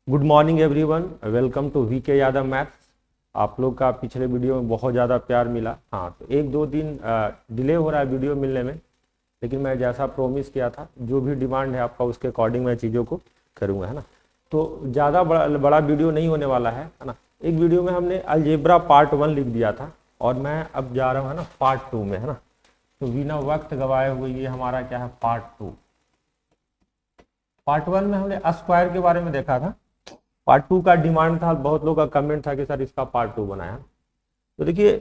Good morning everyone, welcome to VK Yadav maths. आप लोग का पिछले वीडियो में बहुत ज़्यादा प्यार मिला। हाँ, तो एक दो दिन डिले हो रहा है वीडियो मिलने में, लेकिन मैं जैसा प्रोमिस किया था, जो भी डिमांड है आपका उसके अकॉर्डिंग मैं चीज़ों को करूँगा, है ना। तो ज़्यादा बड़ा वीडियो नहीं होने वाला है ना। एक वीडियो में हमने अलजेब्रा पार्ट 1 लिख दिया था और मैं अब जा रहा हूँ, है ना, पार्ट 2 में, है ना। तो बिना वक्त गवाए हुए ये हमारा क्या है, पार्ट 2। पार्ट 1 में हमने स्क्वायर के बारे में देखा था। पार्ट 2 का डिमांड था, बहुत लोग का कमेंट था कि सर इसका पार्ट 2 बनाया। तो देखिए,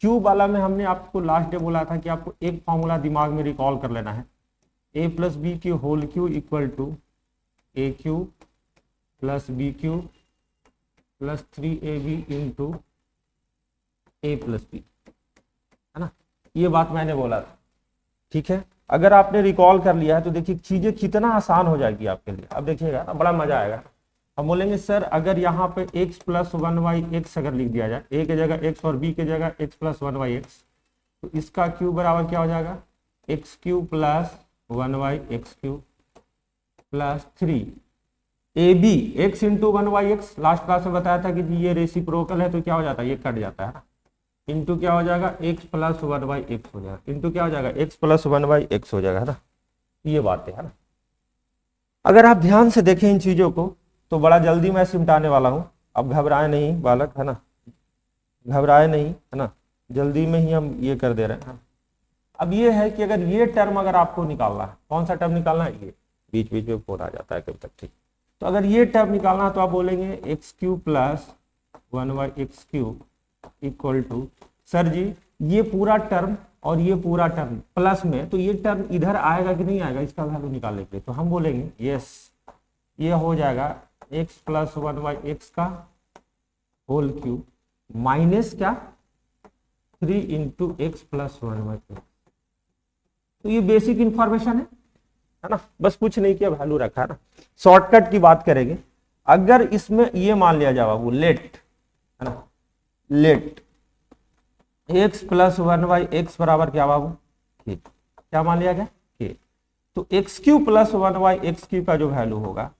क्यूब वाला में हमने आपको लास्ट डे बोला था कि आपको एक फॉर्मूला दिमाग में रिकॉल कर लेना है, a प्लस बी की whole cube equal to a cube plus b cube plus 3ab into a plus b, है ना। ये बात मैंने बोला था, ठीक है। अगर आपने रिकॉल कर लिया है तो देखिए चीजें कितना आसान हो जाएगी आपके लिए। अब देखिएगा ना, बड़ा मजा आएगा। हम बोलेंगे सर अगर यहाँ पे x प्लस 1y(x) अगर लिख दिया जाए, a की जगह x और b की जगह x प्लस 1y(x), तो इसका क्यूब बराबर क्या हो जाएगा, x cube plus 1y(x) cube plus 3ab x into 1y(x). Last class में बताया था कि जी ये रेसिप्रोकल है तो क्या हो जाता है, ये कट जाता है ना, इंटू क्या हो जाएगा, x प्लस 1y(x) हो जाएगा, इंटू क्या हो जाएगा, x प्लस 1y(x) हो जाएगा, है ना। ये बात है ना। अगर आप ध्यान से देखें इन चीजों को तो बड़ा जल्दी मैं सिमटाने वाला हूं। अब घबराए नहीं बालक, है ना, घबराए नहीं, है ना, जल्दी में ही हम ये कर दे रहे हैं। अब ये है कि अगर ये टर्म अगर आपको निकालना है, कौन सा टर्म निकालना है, ये बीच बीच में फोन आ जाता है कभी तक, ठीक। तो अगर ये टर्म निकालना है तो आप बोलेंगे x cube plus 1y(x) cube equal to, sir ji ये पूरा टर्म और ये पूरा टर्म प्लस में, तो ये टर्म इधर आएगा कि नहीं आएगा, इसका वैल्यू निकालने के लिए तो हम बोलेंगे यस, ये हो जाएगा x प्लस 1y(x) का होल क्यूब माइनस क्या 3 इंटू एक्स प्लस 1y(x). तो ये बेसिक इंफॉर्मेशन है ना, बस कुछ नहीं किया, वैल्यू रखा है ना। शॉर्टकट की बात करेंगे, अगर इसमें ये मान लिया जाए वो लेट, है ना, लेट x प्लस 1y(x) बराबर क्या बाबू, के। क्या मान लिया गया, के। तो x Q plus 1y(x) Q का जो वैल्यू होगा,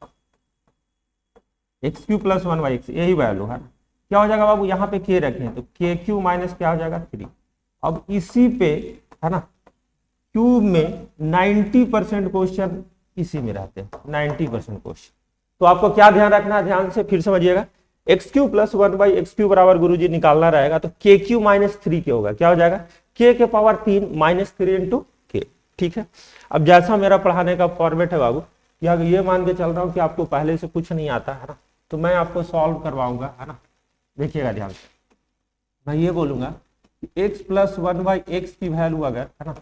x क्यू प्लस 1y(x) यही वैल्यू है, क्या हो जाएगा बाबू, यहाँ पे k रखें तो के क्यू माइनस क्या हो जाएगा 3। अब इसी पे, है ना, क्यूब में 90% क्वेश्चन इसी में रहते हैं, 90% क्वेश्चन। तो आपको क्या ध्यान रखना है, ध्यान से फिर समझिएगा, x Q plus 1y(x) Q बराबर गुरुजी निकालना रहेगा तो के क्यू माइनस 3 के होगा, क्या हो जाएगा, के के पावर 3 माइनस 3 इंटू के, ठीक है। अब जैसा मेरा पढ़ाने का फॉर्मेट है बाबू, कि अगर ये मान के चल रहा हूँ कि आपको पहले से कुछ नहीं आता है ना, तो मैं आपको सॉल्व करवाऊंगा, है ना। देखिएगा ध्यान से, मैं ये बोलूंगा कि x प्लस 1y(x) की वैल्यू अगर, है ना,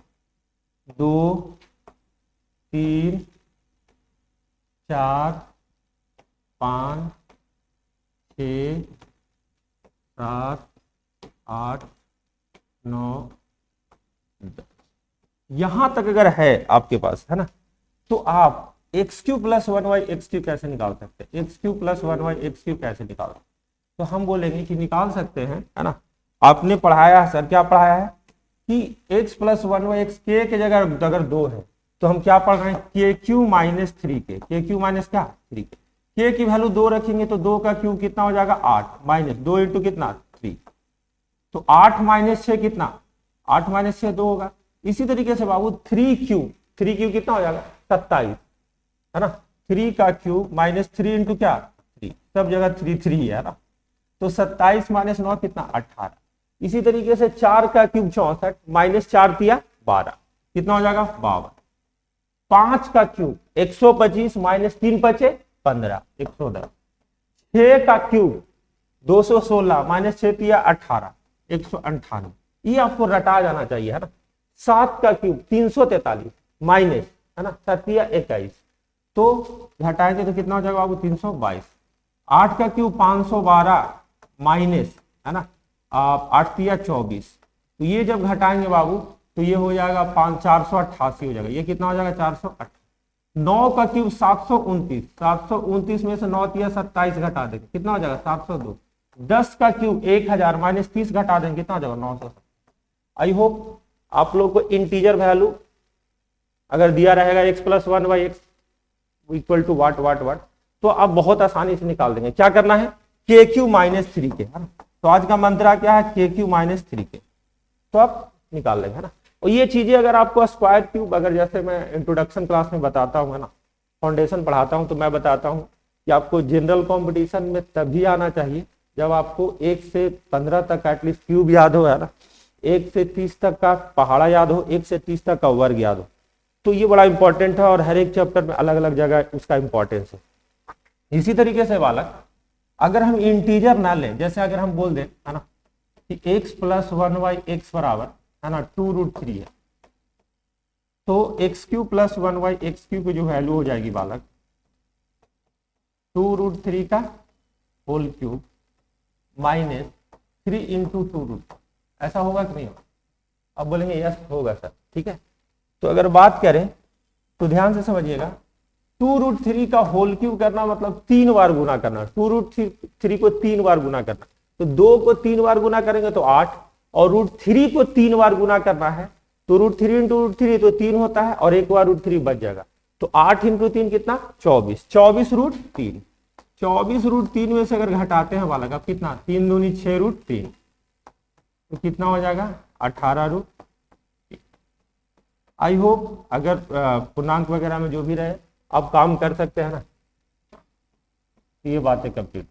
2 3 4 5 6 7 8 9 10 यहां तक अगर है आपके पास, है ना, तो आप x Q plus 1y(x) Q कैसे निकाल सकते हैं, x Q plus 1y(x) Q कैसे निकाल सकते हैं, तो हम बोलेंगे कि निकाल सकते हैं, है ना। आपने पढ़ाया है सर, क्या पढ़ाया है कि x प्लस 1y(x) के की जगह अगर 2 है तो हम क्या पढ़ रहे हैं, के क्यू माइनस 3 के क्यू माइनस क्या 3 के की वैल्यू 2 रखेंगे तो 2 का क्यूब कितना हो जाएगा 8 माइनस 2 इंटू कितना 3, तो 8 माइनस 6 कितना, 8 माइनस 6 2 होगा। इसी तरीके से बाबू 3 क्यूब कितना हो जाएगा 27, है ना, 3 का क्यूब माइनस 3 इंटू क्या 3, सब जगह 3 3 है ना, तो 27 माइनस 9 कितना 18। इसी तरीके से 4 का क्यूब 64 माइनस 4 दिया 12, कितना हो जाएगा 52। 5 का क्यूब 125 माइनस 3 बचे 15 110। 6 का क्यूब 216 माइनस 6 दिया 18 198, ये आपको रटा जाना चाहिए, है ना। 7 का क्यूब 343 माइनस, है ना, 7 दिया 21, तो घटाएंगे तो कितना हो जाएगा बाबू 322। 8 का क्यूब 512 माइनस, है ना, 8 दिया 24, तो ये जब घटाएंगे बाबू तो ये हो जाएगा 488 हो जाएगा, ये कितना हो जाएगा 408। 9 का क्यूब 729 में से 9 दिया 27 घटा देंगे, कितना हो जाएगा 702। 10 का क्यूब 1000 माइनस 30 घटा देंगे, कितना हो जाएगा 900। आई होप आप लोग को इंटीजर वैल्यू अगर दिया रहेगा x plus 1 by x equal to what, तो आप बहुत आसानी से निकाल देंगे। क्या करना है, के क्यू माइनस 3 के, है ना। तो आज का मंत्रा क्या है, के क्यू माइनस 3 के, तो आप निकाल लेंगे, है ना। और ये चीजें अगर आपको स्क्वायर क्यूब, अगर जैसे मैं इंट्रोडक्शन क्लास में बताता हूँ, है ना, फाउंडेशन पढ़ाता हूँ, तो मैं बताता हूँ कि आपको जनरल कंपटीशन में तभी आना चाहिए जब आपको 1 से 15 तक एटलीस्ट क्यूब याद हो, है ना, 1 से 30 तक का पहाड़ा याद हो, 1 से 30 तक का वर्ग याद हो। तो ये बड़ा इंपॉर्टेंट है और हर एक चैप्टर में अलग अलग जगह उसका इंपॉर्टेंस है। इसी तरीके से बालक, अगर हम इंटीजर ना लें, जैसे अगर हम बोल दें, है ना, कि x प्लस 1y x बराबर, है ना, 2√3 है, तो x Q plus 1y x Q की जो वैल्यू हो जाएगी बालक 2√3 का होल क्यूब माइनस 3 इंटू 2√, ऐसा होगा कि नहीं होगा? अब बोलेंगे यस होगा सर, ठीक है। तो अगर बात करें तो ध्यान से समझिएगा, 2√3 का होल क्यूब करना मतलब 3 बार गुना करना, 2√3 को 3 बार गुना करना, तो 2 को 3 बार गुना करेंगे तो 8, और √3 को 3 बार गुना करना है तो √3 इंटू √3 तो 3 होता है, और एक बार √3 बच जाएगा, तो 8 इंटू 3 कितना, 24, 24√3, 24√3 में से अगर घटाते हैं बालक, अब कितना, 3 दूनी 6√3, तो कितना हो जाएगा 18√। आई होप अगर पूर्णांक वगैरह में जो भी रहे आप काम कर सकते हैं ना, तो ये बातें कंप्लीट।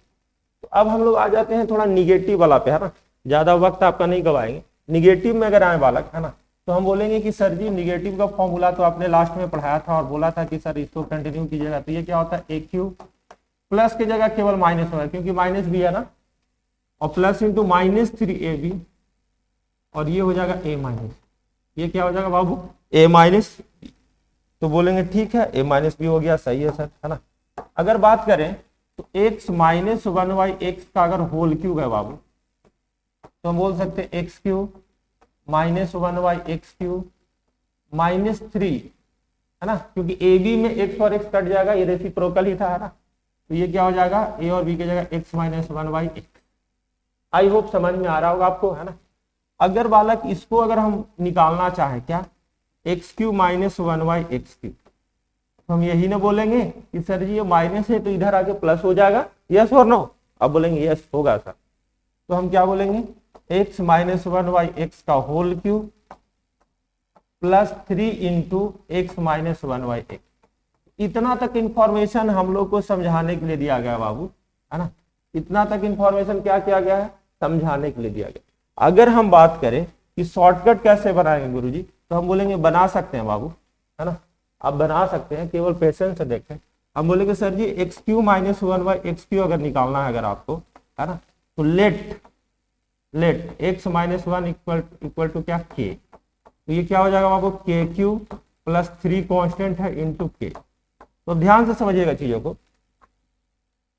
तो अब हम लोग आ जाते हैं थोड़ा निगेटिव वाला पे, है ना, ज्यादा वक्त आपका नहीं गवाएंगे। निगेटिव में अगर आए बालक, है ना, तो हम बोलेंगे कि सर जी निगेटिव का फॉर्मूला तो आपने लास्ट में पढ़ाया था और बोला था कि सर इसको कंटिन्यू कीजिएगा, तो ये क्या होता है, ए क्यूब प्लस की जगह केवल माइनस होगा क्योंकि माइनस भी है ना, और प्लस इंटू -3ab, और ये हो जाएगा a माइनस, ये क्या हो जाएगा बाबू, a माइनस, तो बोलेंगे ठीक है, a माइनस भी हो गया, सही है सर, है ना। अगर बात करें तो x माइनस 1y x का अगर होल क्यूब है बाबू, तो हम बोल सकते हैं x cube minus 1y x cube minus 3, है ना, क्योंकि ए बी में x और x कट जाएगा, ये रेसिप्रोकल ही था, है ना, तो ये क्या हो जाएगा, a और b की जगह x minus 1y x। I hope समझ में आ रहा होगा आपको, है ना। अगर बालक इसको अगर हम निकालना चाहें, क्या, x cube minus 1y x cube, तो हम यही ना बोलेंगे कि सर जी ये माइनस है तो इधर आके प्लस हो जाएगा, यस और नो? अब बोलेंगे यस होगा सर, तो हम क्या बोलेंगे, x माइनस 1y एक्स का whole cube plus 3 into x minus 1y x. इतना तक इंफॉर्मेशन हम लोग को समझाने के लिए दिया गया बाबू, है ना, इतना तक इंफॉर्मेशन क्या किया गया है, समझाने के लिए दिया गया। अगर हम बात करें कि शॉर्टकट कैसे बनाएंगे गुरुजी, तो हम बोलेंगे बना सकते हैं बाबू, है ना, आप बना सकते हैं, केवल पेशेंस से देखें। हम बोलेंगे sir ji x cube minus 1y x cube अगर निकालना है अगर आपको, है ना, तो let x minus 1 equal to क्या, k, तो ये क्या हो जाएगा बाबू, के क्यू प्लस 3 कॉन्स्टेंट है इंटू के। तो ध्यान से समझिएगा चीजों को,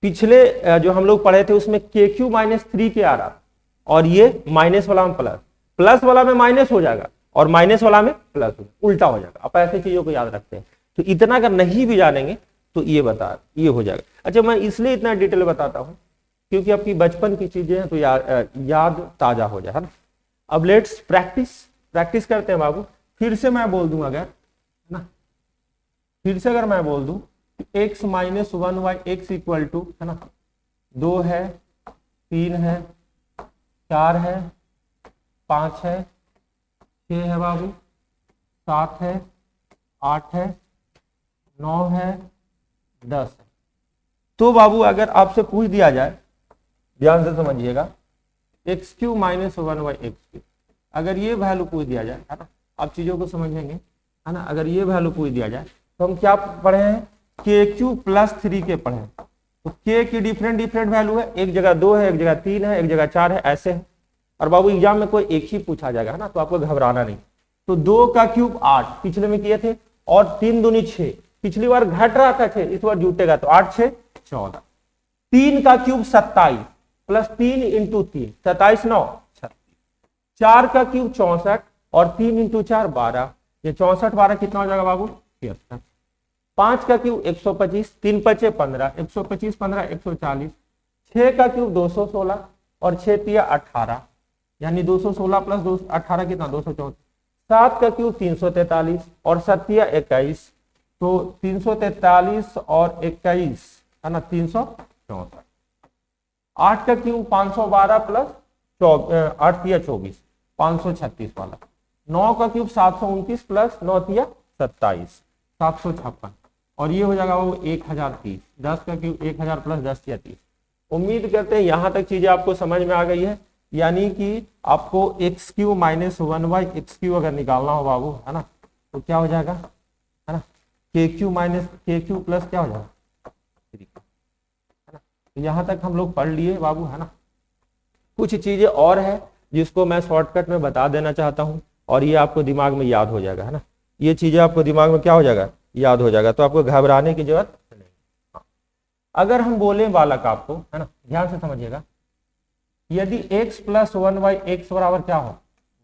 पिछले जो हम लोग पढ़े थे उसमें के क्यू माइनस 3 के आ रहा, और ये माइनस वाला में प्लस, प्लस वाला में माइनस हो जाएगा और माइनस वाला में प्लस, उल्टा हो जाएगा। आप ऐसे चीजों को याद रखते हैं, तो इतना अगर नहीं भी जानेंगे तो ये हो जाएगा। अच्छा, मैं इसलिए इतना डिटेल बताता हूं क्योंकि आपकी बचपन की चीजें हैं तो याद ताजा हो जाए, है ना। अब लेट्स प्रैक्टिस करते हैं बाबू। फिर से मैं बोल दूं अगर, है ना, फिर से अगर मैं बोल दूं x minus 1y x equal to, है ना, 2 है, 3 है, 4 है, 5 है, 6 है बाबू, 7 है, 8 है, 9 है, 10 है। तो बाबू अगर आपसे पूछ दिया जाए, ध्यान से समझिएगा, x cube minus 1y x cube, अगर ये वैल्यू पूछ दिया जाए, है ना, आप चीजों को समझेंगे, है ना, अगर ये वैल्यू पूछ दिया जाए तो हम क्या पढ़े हैं, के क्यू प्लस 3 के पढ़े हैं। तो के की डिफरेंट वैल्यू है, एक जगह 2 है, एक जगह 3 है, एक जगह 4 है, ऐसे है। और बाबू एग्जाम में कोई एक ही पूछा जाएगा, है ना, तो आपको घबराना नहीं। तो 2 का क्यूब 8 पिछले में किए थे, और 3 दूनी 6, पिछली बार घट रहा था 6, इस बार जुटेगा, तो 8 6 14। 3 का क्यूब 27 प्लस 3 इंटू 3, 27 9 36। 4 का क्यूब 64 और 3 इंटू 4 12, ये 64 12 कितना हो जाएगा बाबू, 73। 5 का क्यूब 125, 3 5 15, 125 15 140। 6 का क्यूब 216 और 6 तिया 18, यानी 216 प्लस 18 कितना, 234। 7 का क्यूब 343 और 7 तिया 21, तो 343 और 21, है ना 364। 8 का क्यूब 512 प्लस 8 तिया 24 536 वाला। 9 का क्यूब 729 प्लस 9 तिया 27 756 और ये हो जाएगा वो 1030। 10 का क्यूब 1000 प्लस 10 तिया 30। उम्मीद करते हैं यहां तक चीजें आपको समझ में आ गई है। यानी कि आपको एक्स क्यू माइनस 1/x³ अगर निकालना हो बाबू, है ना, तो क्या हो जाएगा, है ना, के क्यू माइनस के क्यू प्लस क्या हो जाएगा 3, है ना। तो यहां तक हम लोग पढ़ लिए बाबू, है ना। कुछ चीजें और है जिसको मैं शॉर्टकट में बता देना चाहता हूं और ये आपको दिमाग में याद हो जाएगा, है ना। ये चीजें आपको दिमाग में क्या हो जाएगा, याद हो जाएगा, तो आपको घबराने की जरूरत नहीं। अगर हम बोले बालक आपको, है ना, ध्यान से समझिएगा, यदि x प्लस 1/x बराबर क्या हो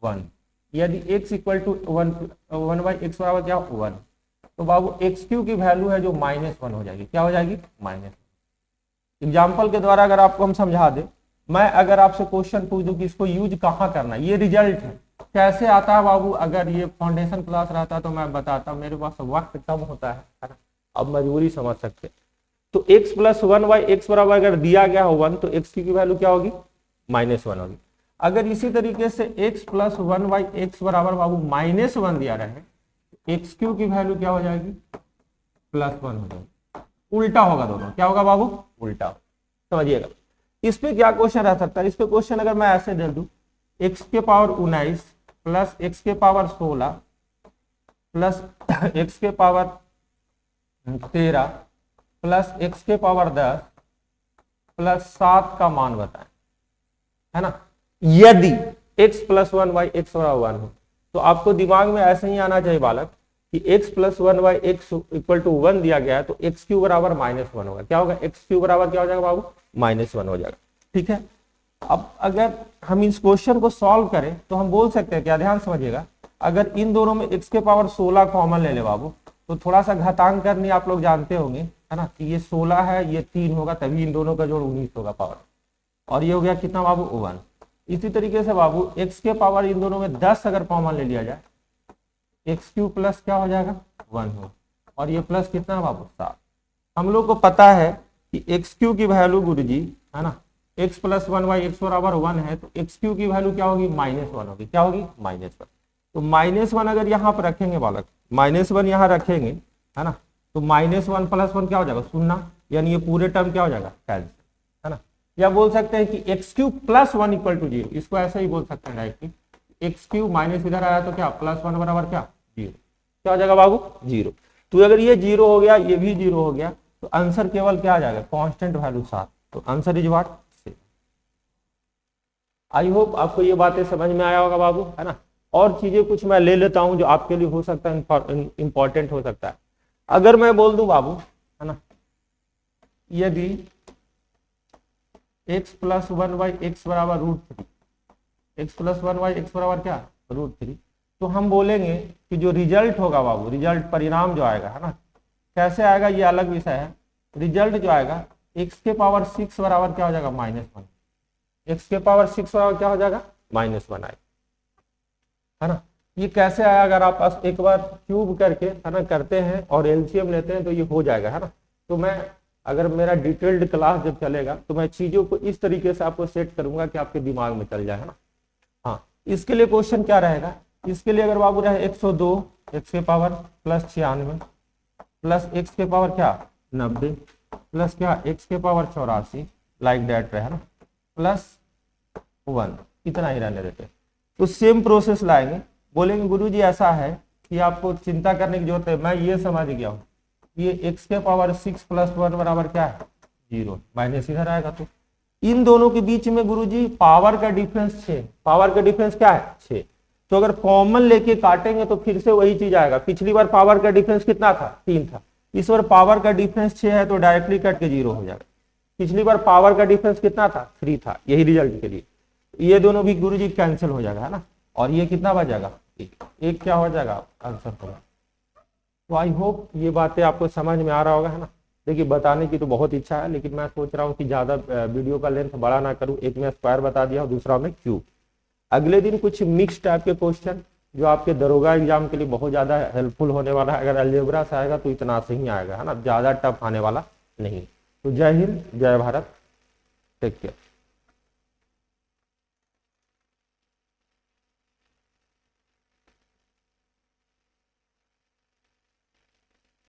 1, यदि x इक्वल टू 1/x बराबर क्या हो 1, तो बाबू x³ की वैल्यू है जो -1 हो जाएगी। क्या हो जाएगी, -1। एग्जाम्पल के द्वारा अगर आपको हम समझा दे, मैं अगर आपसे क्वेश्चन पूछ दूं कि इसको यूज कहाँ करना है, ये रिजल्ट है, कैसे आता है बाबू। अगर ये फाउंडेशन क्लास रहता तो मैं बताता, मेरे पास वक्त कम होता है ना, अब मजबूरी समझ सकते। तो x प्लस 1/x बराबर अगर दिया गया हो 1 तो x की वैल्यू क्या होगी, -1 होगी। अगर इसी तरीके से x प्लस 1/x बराबर बाबू -1 दिया रहे, x³ की वैल्यू क्या हो जाएगी, +1 हो जाएगी। उल्टा होगा दोनों, क्या होगा बाबू, उल्टा। समझिएगा इस पे क्या क्वेश्चन रह सकता है। इस पे क्वेश्चन अगर मैं ऐसे दे दूं, x के पावर 19 प्लस x के पावर 16 प्लस x के पावर 13 प्लस x के पावर 10 प्लस 7 का मान बताएं, है ना। यदि x प्लस 1/x बराबर 1 हो, तो आपको दिमाग में ऐसे ही आना चाहिए बालक कि x plus 1/x equal to 1 दिया गया है तो x³ बराबर -1 होगा। क्या होगा, x³ बराबर क्या हो जाएगा बाबू, -1 हो जाएगा। ठीक है, अब अगर हम इस क्वेश्चन को सॉल्व करें तो हम बोल सकते हैं क्या, ध्यान समझिएगा, अगर इन दोनों में x के पावर 16 कॉमन ले ले बाबू, तो थोड़ा सा घातांक करनी आप लोग जानते होंगे, है ना, कि ये 16 है, ये 3 होगा, तभी इन दोनों का जोड़ 19 होगा पावर, और ये हो गया कितना बाबू 1। इसी तरीके से बाबू x के पावर इन दोनों में 10 अगर कॉमन ले लिया जाए, x³ प्लस क्या हो जाएगा 1 हो, और ये प्लस कितना है बाबू 7। हम लोग को पता है कि x³ की वैल्यू गुरुजी, है ना, x प्लस 1/x बराबर 1 है, तो x³ की वैल्यू क्या होगी, -1 होगी। क्या होगी, -1। तो -1 अगर यहाँ पर रखेंगे बालक, -1 यहाँ रखेंगे, है ना, तो -1 प्लस 1 क्या हो जाएगा 0, यानी ये पूरे टर्म क्या हो जाएगा कैंसिल, है ना। या बोल सकते हैं कि x³ प्लस 1 इक्वल टू 0, इसको ऐसे ही बोल सकते हैं डायरेक्टली, x³ माइनस इधर आया तो क्या +1 बराबर क्या 0, क्या हो जाएगा बाबू 0। तो अगर ये 0 हो गया, ये भी 0 हो गया, तो आंसर केवल क्या आ जाएगा, कांस्टेंट वैल्यू 7। तो answer is what. I hope आपको ये बातें समझ में आया होगा बाबू, है ना। और चीजें कुछ मैं ले लेता हूं जो आपके लिए हो सकता है इंपॉर्टेंट हो सकता है। अगर मैं बोल दूं बाबू, है ना, यदि x प्लस 1/x बराबर √3, x प्लस 1/x बराबर क्या √3, तो हम बोलेंगे कि जो रिजल्ट होगा बाबू, रिजल्ट परिणाम जो आएगा, है ना, कैसे आएगा ये अलग विषय है। रिजल्ट जो आएगा x के पावर 6 बराबर क्या हो जाएगा -1, x के पावर 6 बराबर क्या हो जाएगा -1 आएगा, है ना। ये कैसे आया, अगर आप एक बार क्यूब करके, है ना, करते हैं और एलसीएम लेते हैं तो ये हो जाएगा, है ना। तो मैं अगर मेरा डिटेल्ड क्लास जब चलेगा तो मैं चीजों को इस तरीके से आपको सेट करूंगा कि आपके दिमाग में चल जाए, है ना। हाँ, इसके लिए क्वेश्चन क्या रहेगा, इसके लिए अगर बाबू रहे 102 x के पावर प्लस 96 प्लस x के पावर क्या 90 प्लस क्या x के पावर 84 लाइक दैट रहे, है ना, प्लस 1, इतना ही रहने देते। तो सेम प्रोसेस लाएंगे, बोलेंगे गुरुजी ऐसा है कि आपको चिंता करने की जरूरत है, मैं ये समझ गया हूँ, ये x के पावर 6 प्लस 1 बराबर क्या है 0, माइनस इधर आएगा। तो इन दोनों के बीच में गुरुजी पावर का डिफरेंस 6, पावर का डिफरेंस क्या है 6। तो अगर कॉमन लेके काटेंगे तो फिर से वही चीज आएगा। पिछली बार पावर का डिफरेंस कितना था 3 था, इस बार पावर का डिफरेंस 6 है तो डायरेक्टली कट के 0 हो जाएगा। पिछली बार पावर का डिफरेंस कितना था 3 था, यही रिजल्ट के लिए ये दोनों भी गुरुजी कैंसिल हो जाएगा, है ना। और ये कितना बच जाएगा एक क्या हो जाएगा आंसर होगा। तो आई होप ये बातें आपको समझ में आ रहा होगा, है ना। देखिए बताने की तो बहुत इच्छा है, लेकिन मैं सोच रहा हूँ कि ज्यादा वीडियो का लेंथ बड़ा ना करूँ। एक में स्क्वायर बता दिया और दूसरा में क्यूब। अगले दिन कुछ मिक्स टाइप के क्वेश्चन जो आपके दरोगा एग्जाम के लिए बहुत ज्यादा हेल्पफुल होने वाला है। अगर अलजेब्रा से आएगा तो इतना से ही आएगा, है ना, ज्यादा टफ आने वाला नहीं। तो जय हिंद, जय भारत, टेक केयर।